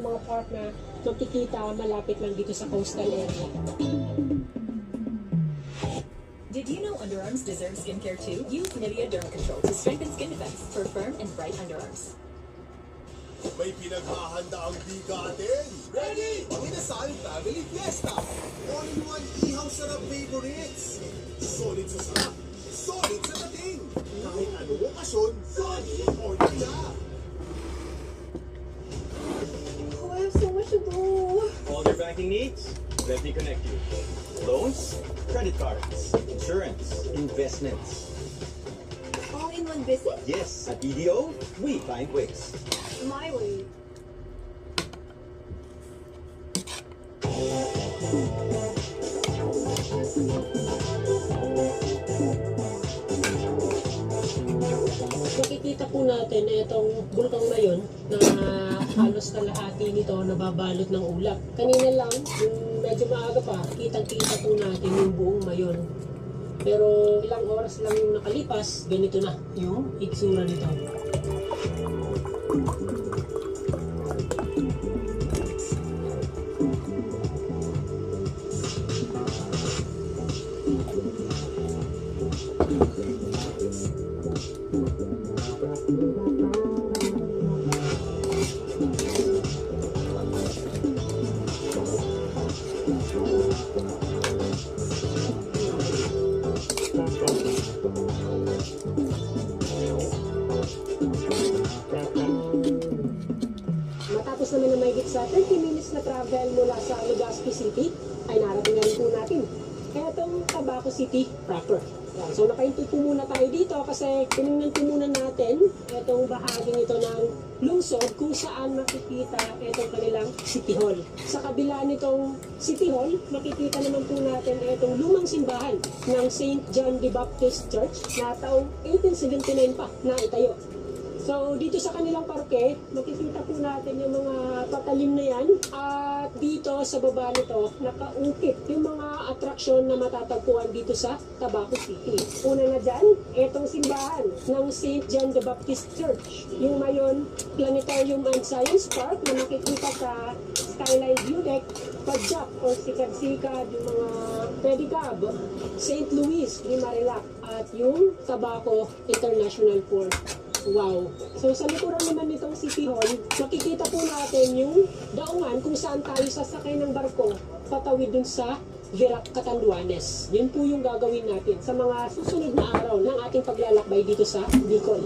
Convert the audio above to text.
mga part na makikita malapit lang dito sa coastal area. Did you know underarms deserve skincare too? Use Nivea Derma Control to strengthen skin defense for firm and bright underarms. May pinaghahanda ang bigatin. Ready! Pang-inasal Family Fiesta. All-in-one ihaw sarap favorites. Solid sa sarap, solid sa dating. Kahit anong okasyon, solid order na. Oh, I have so much to do. All your banking needs? Let me connect you. Loans, credit cards, insurance, investments. All in one visit? Yes, at BDO, we find ways. My way. Makikita po natin na itong bulkang na yun na halos kalahati nito nababalot ng ulap. Kanina lang, yung medyo maaga pa, kitang-kita po natin yung buong mayon. Pero ilang oras lang yung nakalipas, ganito na yung itsura nito. Matapos naman na mahigit sa 30 minutes na travel mula sa Legazpi City, ay narating na rin po natin itong Tabaco City proper. Yan. So nakaintay po muna tayo dito kasi tinignan po muna natin itong bahagi nito ng lungsod kung saan makikita itong kanilang City Hall. Sa kabila nitong City Hall, makikita naman po natin itong lumang simbahan ng St. John the Baptist Church na taong 1879 pa na itayo. So, dito sa kanilang parke, makikita po natin yung mga patalim na yan. At dito sa baba nito, nakaukit yung mga atraksyon na matatagpuan dito sa Tabaco City. Una na dyan, itong simbahan ng St. John the Baptist Church. Yung Mayon Planetarium and Science Park na makikita sa Skyline View Deck, Padjak or Sikad-Sikad, yung mga pedicab, St. Louis, Marilac, at yung Tabaco International Port. Wow! So sa likuran naman nitong City Hall, makikita po natin yung daungan kung saan tayo sasakay ng barko patawid dun sa Virac, Catanduanes. Yun po yung gagawin natin sa mga susunod na araw ng ating paglalakbay dito sa Bicol.